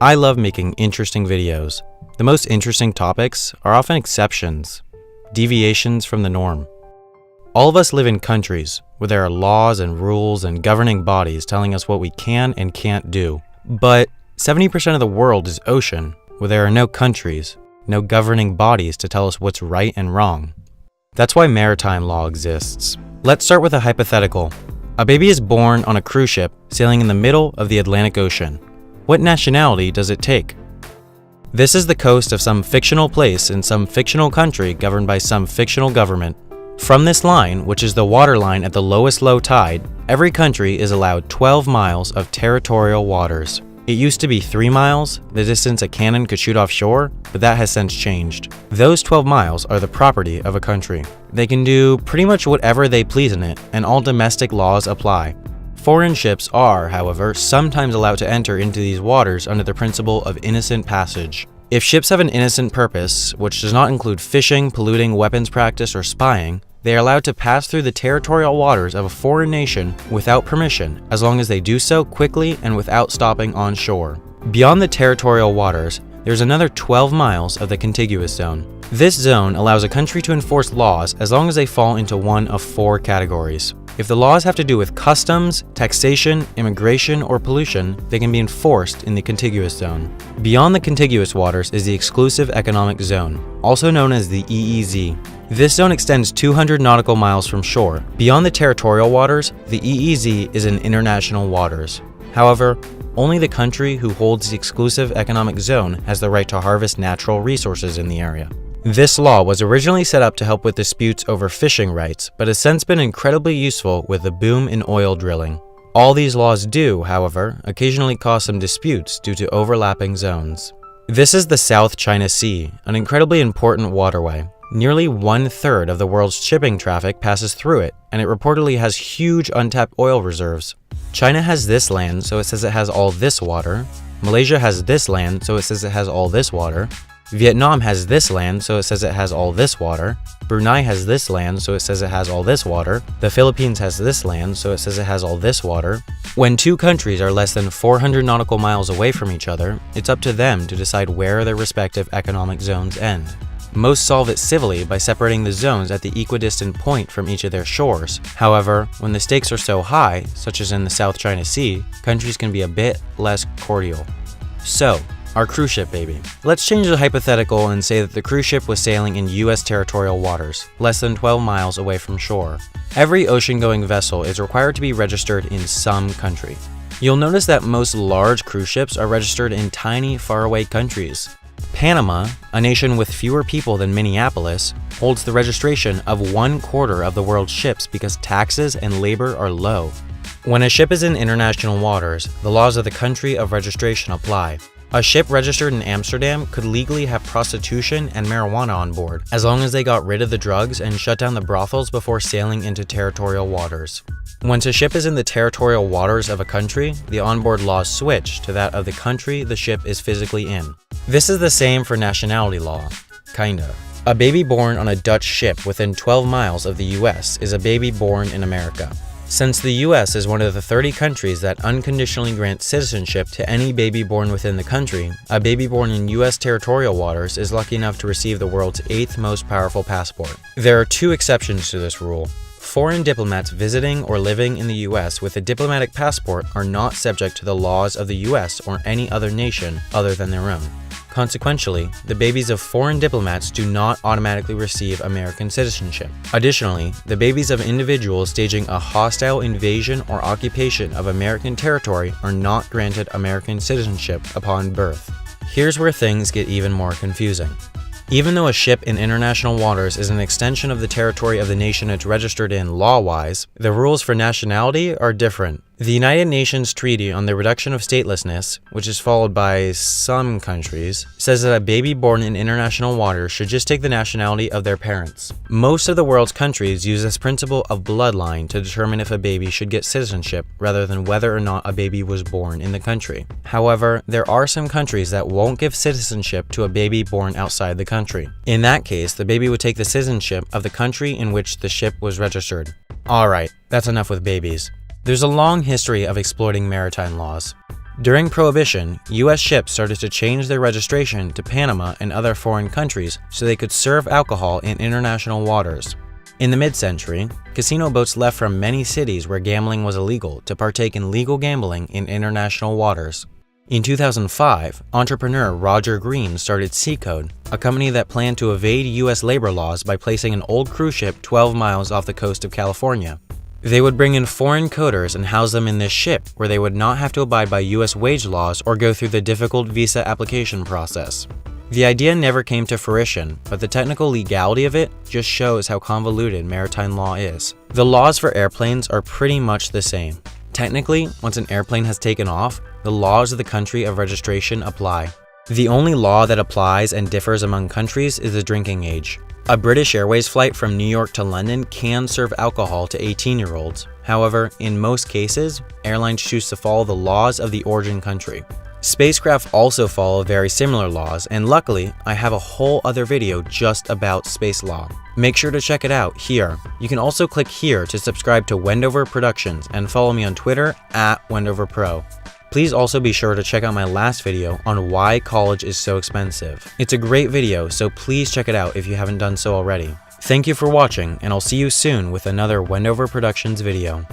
I love making interesting videos. The most interesting topics are often exceptions, deviations from the norm. All of us live in countries where there are laws and rules and governing bodies telling us what we can and can't do. But 70% of the world is ocean, where there are no countries, no governing bodies to tell us what's right and wrong. That's why maritime law exists. Let's start with a hypothetical. A baby is born on a cruise ship sailing in the middle of the Atlantic Ocean. What nationality does it take? This is the coast of some fictional place in some fictional country governed by some fictional government. From this line, which is the water line at the lowest low tide, every country is allowed 12 miles of territorial waters. It used to be 3 miles, the distance a cannon could shoot offshore, but that has since changed. Those 12 miles are the property of a country. They can do pretty much whatever they please in it, and all domestic laws apply. Foreign ships are, however, sometimes allowed to enter into these waters under the principle of innocent passage. If ships have an innocent purpose, which does not include fishing, polluting, weapons practice, or spying, they are allowed to pass through the territorial waters of a foreign nation without permission, as long as they do so quickly and without stopping on shore. Beyond the territorial waters, there's another 12 miles of the contiguous zone. This zone allows a country to enforce laws as long as they fall into one of 4 categories. If the laws have to do with customs, taxation, immigration, or pollution, they can be enforced in the contiguous zone. Beyond the contiguous waters is the exclusive economic zone, also known as the EEZ. This zone extends 200 nautical miles from shore. Beyond the territorial waters, the EEZ is in international waters. However, only the country who holds the exclusive economic zone has the right to harvest natural resources in the area. This law was originally set up to help with disputes over fishing rights, but has since been incredibly useful with the boom in oil drilling. All these laws do, however, occasionally cause some disputes due to overlapping zones. This is the South China Sea, an incredibly important waterway. Nearly 1/3 of the world's shipping traffic passes through it, and it reportedly has huge untapped oil reserves. China has this land, so it says it has all this water. Malaysia has this land, so it says it has all this water. Vietnam has this land, so it says it has all this water. Brunei has this land, so it says it has all this water. The Philippines has this land, so it says it has all this water. When two countries are less than 400 nautical miles away from each other, it's up to them to decide where their respective economic zones end. Most solve it civilly by separating the zones at the equidistant point from each of their shores. However, when the stakes are so high, such as in the South China Sea, countries can be a bit less cordial. So, our cruise ship baby. Let's change the hypothetical and say that the cruise ship was sailing in US territorial waters, less than 12 miles away from shore. Every ocean-going vessel is required to be registered in some country. You'll notice that most large cruise ships are registered in tiny, faraway countries. Panama, a nation with fewer people than Minneapolis, holds the registration of 1/4 of the world's ships because taxes and labor are low. When a ship is in international waters, the laws of the country of registration apply. A ship registered in Amsterdam could legally have prostitution and marijuana on board, as long as they got rid of the drugs and shut down the brothels before sailing into territorial waters. Once a ship is in the territorial waters of a country, the onboard laws switch to that of the country the ship is physically in. This is the same for nationality law. Kinda. A baby born on a Dutch ship within 12 miles of the US is a baby born in America. Since the US is one of the 30 countries that unconditionally grant citizenship to any baby born within the country, a baby born in US territorial waters is lucky enough to receive the world's 8th most powerful passport. There are 2 exceptions to this rule. Foreign diplomats visiting or living in the US with a diplomatic passport are not subject to the laws of the US or any other nation other than their own. Consequentially, the babies of foreign diplomats do not automatically receive American citizenship. Additionally, the babies of individuals staging a hostile invasion or occupation of American territory are not granted American citizenship upon birth. Here's where things get even more confusing. Even though a ship in international waters is an extension of the territory of the nation it's registered in law-wise, the rules for nationality are different. The United Nations Treaty on the Reduction of Statelessness, which is followed by some countries, says that a baby born in international waters should just take the nationality of their parents. Most of the world's countries use this principle of bloodline to determine if a baby should get citizenship rather than whether or not a baby was born in the country. However, there are some countries that won't give citizenship to a baby born outside the country. In that case, the baby would take the citizenship of the country in which the ship was registered. Alright, that's enough with babies. There's a long history of exploiting maritime laws. During Prohibition, US ships started to change their registration to Panama and other foreign countries so they could serve alcohol in international waters. In the mid-century, casino boats left from many cities where gambling was illegal to partake in legal gambling in international waters. In 2005, entrepreneur Roger Green started Seacode, a company that planned to evade US labor laws by placing an old cruise ship 12 miles off the coast of California. They would bring in foreign coders and house them in this ship, where they would not have to abide by US wage laws or go through the difficult visa application process. The idea never came to fruition, but the technical legality of it just shows how convoluted maritime law is. The laws for airplanes are pretty much the same. Technically, once an airplane has taken off, the laws of the country of registration apply. The only law that applies and differs among countries is the drinking age. A British Airways flight from New York to London can serve alcohol to 18-year-olds. However, in most cases, airlines choose to follow the laws of the origin country. Spacecraft also follow very similar laws, and luckily, I have a whole other video just about space law. Make sure to check it out here. You can also click here to subscribe to Wendover Productions and follow me on Twitter @WendoverPro. Please also be sure to check out my last video on why college is so expensive. It's a great video, so please check it out if you haven't done so already. Thank you for watching, and I'll see you soon with another Wendover Productions video.